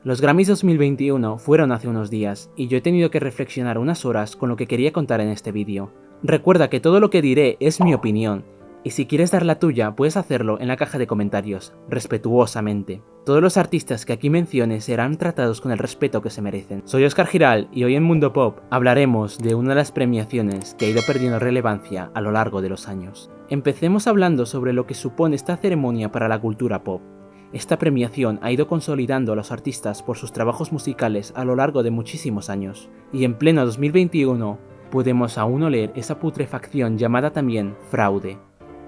Los Grammys 2021 fueron hace unos días, y yo he tenido que reflexionar unas horas con lo que quería contar en este vídeo. Recuerda que todo lo que diré es mi opinión, y si quieres dar la tuya puedes hacerlo en la caja de comentarios, respetuosamente. Todos los artistas que aquí mencione serán tratados con el respeto que se merecen. Soy Oscar Giral y hoy en Mundo Pop hablaremos de una de las premiaciones que ha ido perdiendo relevancia a lo largo de los años. Empecemos hablando sobre lo que supone esta ceremonia para la cultura pop. Esta premiación ha ido consolidando a los artistas por sus trabajos musicales a lo largo de muchísimos años, y en pleno 2021 podemos aún oler esa putrefacción llamada también fraude.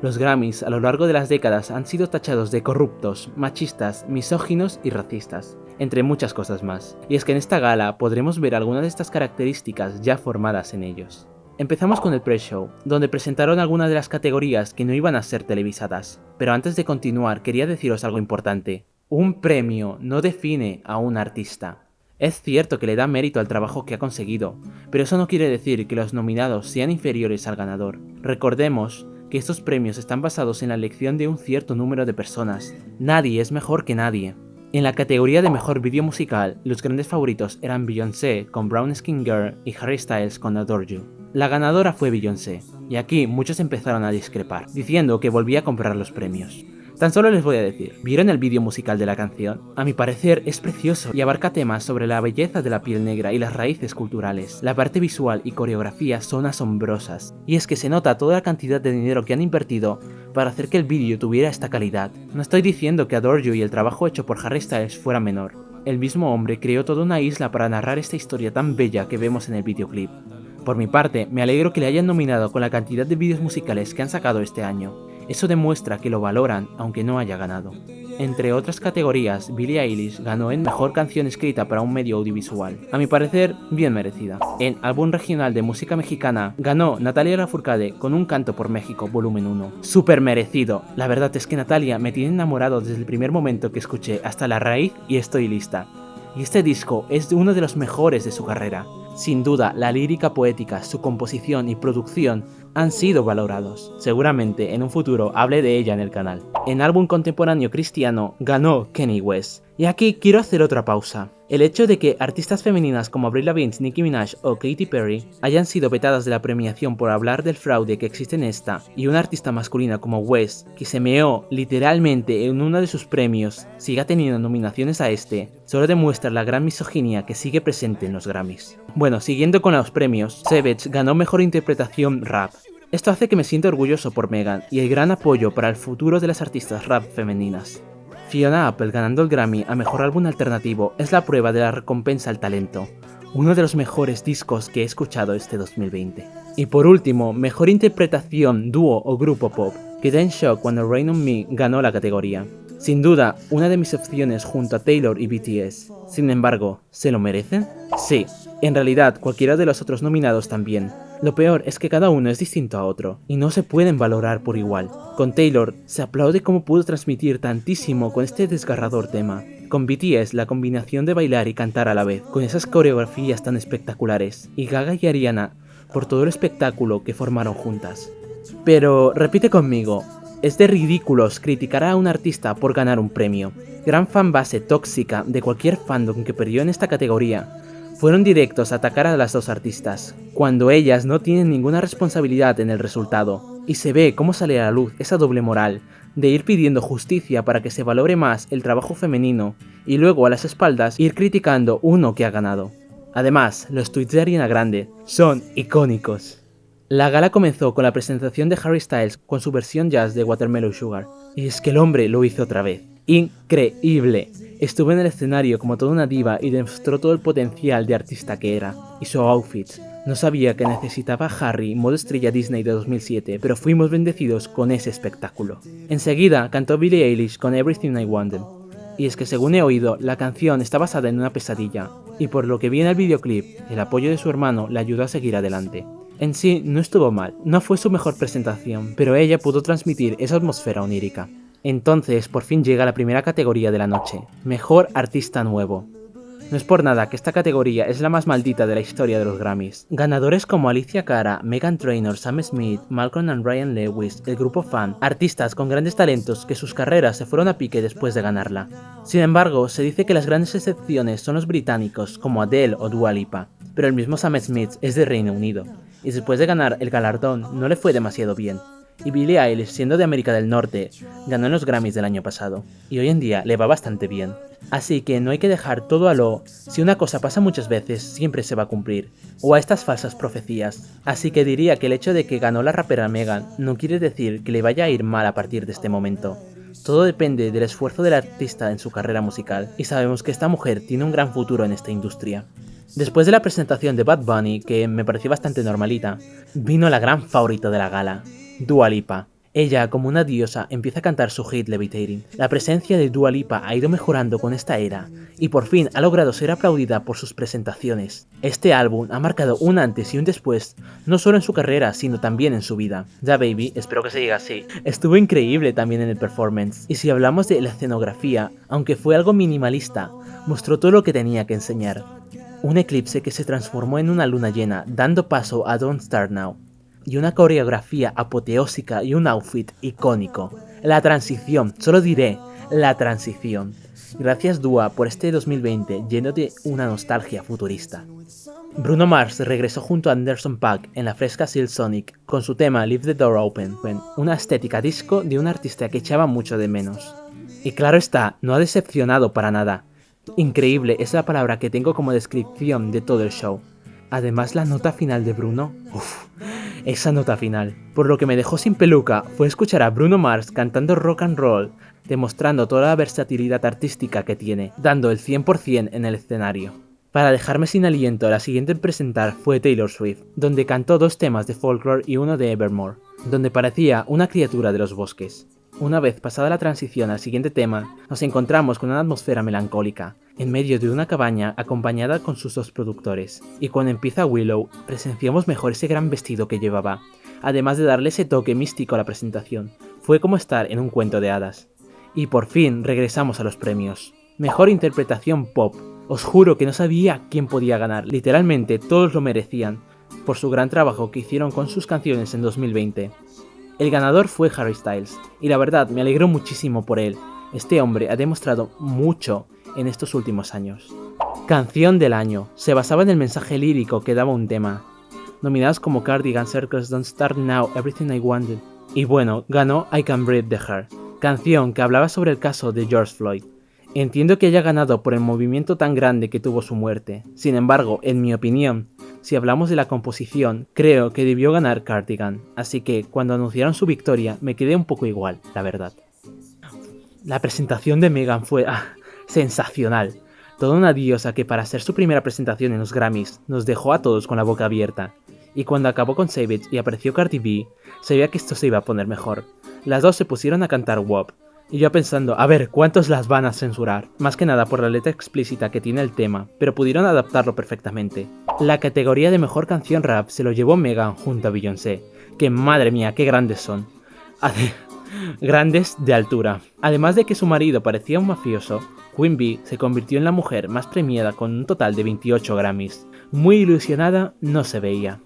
Los Grammys a lo largo de las décadas han sido tachados de corruptos, machistas, misóginos y racistas, entre muchas cosas más, y es que en esta gala podremos ver algunas de estas características ya formadas en ellos. Empezamos con el pre-show, donde presentaron algunas de las categorías que no iban a ser televisadas, pero antes de continuar quería deciros algo importante. Un premio no define a un artista. Es cierto que le da mérito al trabajo que ha conseguido, pero eso no quiere decir que los nominados sean inferiores al ganador. Recordemos que estos premios están basados en la elección de un cierto número de personas. Nadie es mejor que nadie. En la categoría de mejor vídeo musical, los grandes favoritos eran Beyoncé con Brown Skin Girl y Harry Styles con Adore You. La ganadora fue Beyoncé, y aquí muchos empezaron a discrepar, diciendo que volvía a comprar los premios. Tan solo les voy a decir, ¿vieron el vídeo musical de la canción? A mi parecer es precioso y abarca temas sobre la belleza de la piel negra y las raíces culturales. La parte visual y coreografía son asombrosas, y es que se nota toda la cantidad de dinero que han invertido para hacer que el vídeo tuviera esta calidad. No estoy diciendo que Adore You y el trabajo hecho por Harry Styles fuera menor. El mismo hombre creó toda una isla para narrar esta historia tan bella que vemos en el videoclip. Por mi parte, me alegro que le hayan nominado con la cantidad de vídeos musicales que han sacado este año. Eso demuestra que lo valoran aunque no haya ganado. Entre otras categorías, Billie Eilish ganó en Mejor Canción Escrita para un Medio Audiovisual. A mi parecer, bien merecida. En Álbum Regional de Música Mexicana, ganó Natalia Lafourcade con Un Canto por México, volumen 1. Súper merecido. La verdad es que Natalia me tiene enamorado desde el primer momento que escuché Hasta la Raíz y Estoy Lista. Y este disco es uno de los mejores de su carrera. Sin duda, la lírica poética, su composición y producción han sido valorados. Seguramente en un futuro hable de ella en el canal. En álbum contemporáneo cristiano ganó Kanye West. Y aquí quiero hacer otra pausa. El hecho de que artistas femeninas como Avril Lavigne, Nicki Minaj o Katy Perry hayan sido vetadas de la premiación por hablar del fraude que existe en esta, y una artista masculina como West, que se meó literalmente en uno de sus premios, siga teniendo nominaciones a este, solo demuestra la gran misoginia que sigue presente en los Grammys. Bueno, siguiendo con los premios, Savage ganó Mejor Interpretación Rap. Esto hace que me sienta orgulloso por Megan y el gran apoyo para el futuro de las artistas rap femeninas. Fiona Apple ganando el Grammy a Mejor Álbum Alternativo es la prueba de la recompensa al talento, uno de los mejores discos que he escuchado este 2020. Y por último, Mejor Interpretación Dúo o Grupo Pop, quedé en shock cuando Rain On Me ganó la categoría. Sin duda, una de mis opciones junto a Taylor y BTS. Sin embargo, ¿se lo merecen? Sí, en realidad cualquiera de los otros nominados también. Lo peor es que cada uno es distinto a otro, y no se pueden valorar por igual. Con Taylor, se aplaude cómo pudo transmitir tantísimo con este desgarrador tema. Con BTS, la combinación de bailar y cantar a la vez, con esas coreografías tan espectaculares. Y Gaga y Ariana, por todo el espectáculo que formaron juntas. Pero, repite conmigo, es de ridículos criticar a un artista por ganar un premio. Gran fanbase tóxica de cualquier fandom que perdió en esta categoría. Fueron directos a atacar a las dos artistas, cuando ellas no tienen ninguna responsabilidad en el resultado, y se ve cómo sale a la luz esa doble moral, de ir pidiendo justicia para que se valore más el trabajo femenino, y luego a las espaldas ir criticando uno que ha ganado. Además, los tweets de Ariana Grande son icónicos. La gala comenzó con la presentación de Harry Styles con su versión jazz de Watermelon Sugar, y es que el hombre lo hizo otra vez. Increíble. Estuvo en el escenario como toda una diva y demostró todo el potencial de artista que era. Y su outfit. No sabía que necesitaba a Harry modo estrella Disney de 2007, pero fuimos bendecidos con ese espectáculo. Enseguida cantó Billie Eilish con Everything I Wanted. Y es que según he oído, la canción está basada en una pesadilla, y por lo que vi en el videoclip, el apoyo de su hermano le ayudó a seguir adelante. En sí, no estuvo mal, no fue su mejor presentación, pero ella pudo transmitir esa atmósfera onírica. Entonces, por fin llega la primera categoría de la noche, Mejor Artista Nuevo. No es por nada que esta categoría es la más maldita de la historia de los Grammys. Ganadores como Alicia Cara, Meghan Trainor, Sam Smith, Malcolm and Ryan Lewis, el grupo Fan, artistas con grandes talentos que sus carreras se fueron a pique después de ganarla. Sin embargo, se dice que las grandes excepciones son los británicos como Adele o Dua Lipa, pero el mismo Sam Smith es de Reino Unido, y después de ganar el galardón no le fue demasiado bien. Y Billie Eilish, siendo de América del Norte, ganó en los Grammys del año pasado, y hoy en día le va bastante bien. Así que no hay que dejar todo a lo si una cosa pasa muchas veces, siempre se va a cumplir, o a estas falsas profecías. Así que diría que el hecho de que ganó la rapera Megan no quiere decir que le vaya a ir mal a partir de este momento. Todo depende del esfuerzo del artista en su carrera musical, y sabemos que esta mujer tiene un gran futuro en esta industria. Después de la presentación de Bad Bunny, que me pareció bastante normalita, vino la gran favorita de la gala, Dua Lipa. Ella, como una diosa, empieza a cantar su hit Levitating. La presencia de Dua Lipa ha ido mejorando con esta era, y por fin ha logrado ser aplaudida por sus presentaciones. Este álbum ha marcado un antes y un después, no solo en su carrera, sino también en su vida. Ya baby, espero que se diga así. Estuvo increíble también en el performance, y si hablamos de la escenografía, aunque fue algo minimalista, mostró todo lo que tenía que enseñar. Un eclipse que se transformó en una luna llena, dando paso a Don't Start Now. Y una coreografía apoteósica y un outfit icónico. La transición, solo diré, la transición. Gracias Dua por este 2020 lleno de una nostalgia futurista. Bruno Mars regresó junto a Anderson .Paak en la fresca Silk Sonic con su tema Leave the Door Open, una estética disco de un artista que echaba mucho de menos. Y claro está, no ha decepcionado para nada. Increíble es la palabra que tengo como descripción de todo el show. Además la nota final de Bruno, esa nota final. Por lo que me dejó sin peluca fue escuchar a Bruno Mars cantando rock and roll, demostrando toda la versatilidad artística que tiene, dando el 100% en el escenario. Para dejarme sin aliento, la siguiente en presentar fue Taylor Swift, donde cantó 2 temas de Folklore y uno de Evermore, donde parecía una criatura de los bosques. Una vez pasada la transición al siguiente tema, nos encontramos con una atmósfera melancólica, en medio de una cabaña acompañada con sus 2 productores, y cuando empieza Willow, presenciamos mejor ese gran vestido que llevaba, además de darle ese toque místico a la presentación. Fue como estar en un cuento de hadas. Y por fin regresamos a los premios. Mejor interpretación pop. Os juro que no sabía quién podía ganar, literalmente todos lo merecían, por su gran trabajo que hicieron con sus canciones en 2020. El ganador fue Harry Styles, y la verdad me alegró muchísimo por él. Este hombre ha demostrado mucho en estos últimos años. Canción del año. Se basaba en el mensaje lírico que daba un tema. Nominados como Cardigan, Circles, Don't Start Now, Everything I Wanted. Y bueno, ganó I Can Breathe the Heart, canción que hablaba sobre el caso de George Floyd. Entiendo que haya ganado por el movimiento tan grande que tuvo su muerte. Sin embargo, en mi opinión, si hablamos de la composición, creo que debió ganar Cardigan, así que cuando anunciaron su victoria me quedé un poco igual, la verdad. La presentación de Megan fue sensacional. Toda una diosa que para ser su primera presentación en los Grammys nos dejó a todos con la boca abierta. Y cuando acabó con Savage y apareció Cardi B, sabía que esto se iba a poner mejor. Las 2 se pusieron a cantar WAP. Y yo pensando, a ver, ¿cuántos las van a censurar? Más que nada por la letra explícita que tiene el tema, pero pudieron adaptarlo perfectamente. La categoría de mejor canción rap se lo llevó Megan junto a Beyoncé, que madre mía, qué grandes son. Grandes de altura. Además de que su marido parecía un mafioso, Queen Bee se convirtió en la mujer más premiada con un total de 28 Grammys. Muy ilusionada no se veía.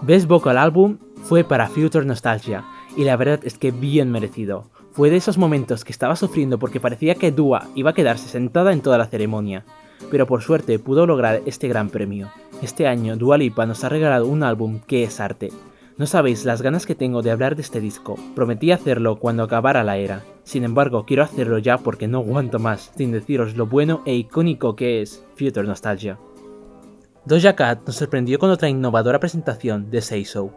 Best Vocal Album fue para Future Nostalgia, y la verdad es que bien merecido. Fue de esos momentos que estaba sufriendo porque parecía que Dua iba a quedarse sentada en toda la ceremonia, pero por suerte pudo lograr este gran premio. Este año Dua Lipa nos ha regalado un álbum que es arte. No sabéis las ganas que tengo de hablar de este disco, prometí hacerlo cuando acabara la era. Sin embargo, quiero hacerlo ya porque no aguanto más, sin deciros lo bueno e icónico que es Future Nostalgia. Doja Cat nos sorprendió con otra innovadora presentación de Say So,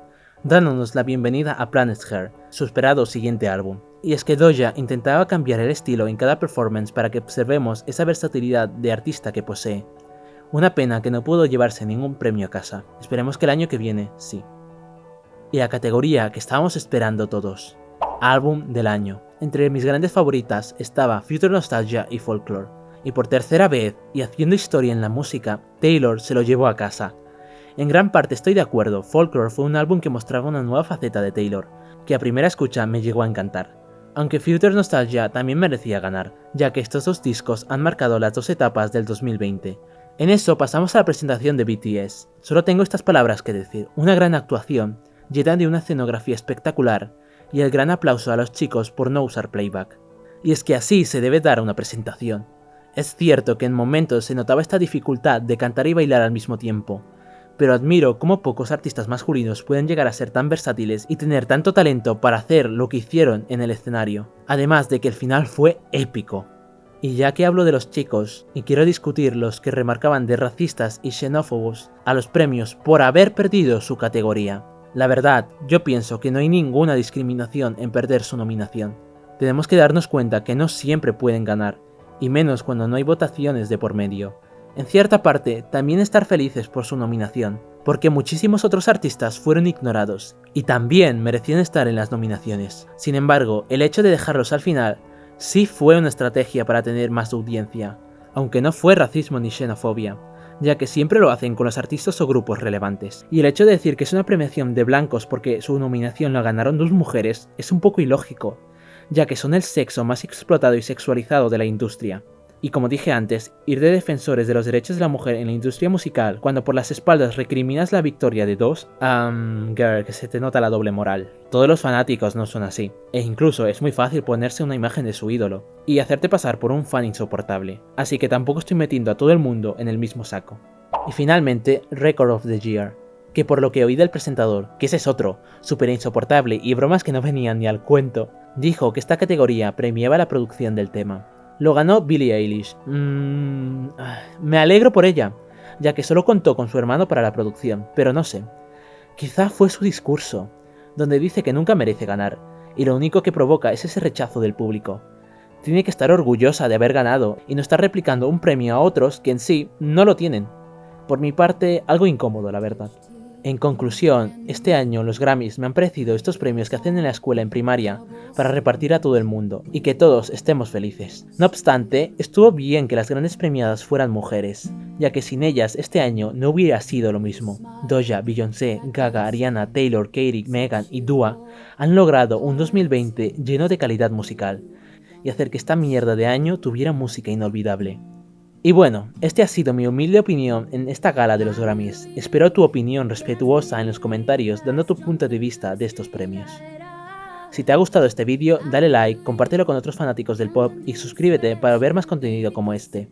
dándonos la bienvenida a Planet Her, su esperado siguiente álbum. Y es que Doja intentaba cambiar el estilo en cada performance para que observemos esa versatilidad de artista que posee. Una pena que no pudo llevarse ningún premio a casa, esperemos que el año que viene sí. Y la categoría que estábamos esperando todos, Álbum del año. Entre mis grandes favoritas estaba Future Nostalgia y Folklore. Y por tercera vez, y haciendo historia en la música, Taylor se lo llevó a casa. En gran parte estoy de acuerdo, Folklore fue un álbum que mostraba una nueva faceta de Taylor, que a primera escucha me llegó a encantar. Aunque Future Nostalgia también merecía ganar, ya que estos 2 discos han marcado las 2 etapas del 2020. En eso pasamos a la presentación de BTS. Solo tengo estas palabras que decir: una gran actuación, llena de una escenografía espectacular, y el gran aplauso a los chicos por no usar playback. Y es que así se debe dar una presentación. Es cierto que en momentos se notaba esta dificultad de cantar y bailar al mismo tiempo, pero admiro cómo pocos artistas masculinos pueden llegar a ser tan versátiles y tener tanto talento para hacer lo que hicieron en el escenario, además de que el final fue épico. Y ya que hablo de los chicos, y quiero discutir los que remarcaban de racistas y xenófobos a los premios por haber perdido su categoría. La verdad, yo pienso que no hay ninguna discriminación en perder su nominación. Tenemos que darnos cuenta que no siempre pueden ganar, y menos cuando no hay votaciones de por medio. En cierta parte, también estar felices por su nominación, porque muchísimos otros artistas fueron ignorados, y también merecían estar en las nominaciones. Sin embargo, el hecho de dejarlos al final sí fue una estrategia para tener más audiencia, aunque no fue racismo ni xenofobia, ya que siempre lo hacen con los artistas o grupos relevantes. Y el hecho de decir que es una premiación de blancos porque su nominación la ganaron dos mujeres es un poco ilógico, ya que son el sexo más explotado y sexualizado de la industria. Y como dije antes, ir de defensores de los derechos de la mujer en la industria musical cuando por las espaldas recriminas la victoria de dos, girl, que se te nota la doble moral. Todos los fanáticos no son así, e incluso es muy fácil ponerse una imagen de su ídolo y hacerte pasar por un fan insoportable, así que tampoco estoy metiendo a todo el mundo en el mismo saco. Y finalmente, Record of the Year, que por lo que oí del presentador, que ese es otro, súper insoportable y bromas que no venían ni al cuento, dijo que esta categoría premiaba la producción del tema. Lo ganó Billie Eilish. Me alegro por ella, ya que solo contó con su hermano para la producción, pero no sé. Quizá fue su discurso, donde dice que nunca merece ganar, y lo único que provoca es ese rechazo del público. Tiene que estar orgullosa de haber ganado y no estar replicando un premio a otros que en sí no lo tienen. Por mi parte, algo incómodo, la verdad. En conclusión, este año los Grammys me han parecido estos premios que hacen en la escuela en primaria para repartir a todo el mundo y que todos estemos felices. No obstante, estuvo bien que las grandes premiadas fueran mujeres, ya que sin ellas este año no hubiera sido lo mismo. Doja, Beyoncé, Gaga, Ariana, Taylor, Katy, Megan y Dua han logrado un 2020 lleno de calidad musical y hacer que esta mierda de año tuviera música inolvidable. Y bueno, este ha sido mi humilde opinión en esta gala de los Grammys. Espero tu opinión respetuosa en los comentarios dando tu punto de vista de estos premios. Si te ha gustado este vídeo, dale like, compártelo con otros fanáticos del pop y suscríbete para ver más contenido como este.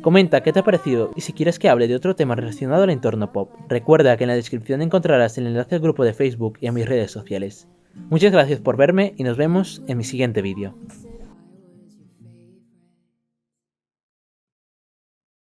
Comenta qué te ha parecido y si quieres que hable de otro tema relacionado al entorno pop. Recuerda que en la descripción encontrarás el enlace al grupo de Facebook y a mis redes sociales. Muchas gracias por verme y nos vemos en mi siguiente vídeo.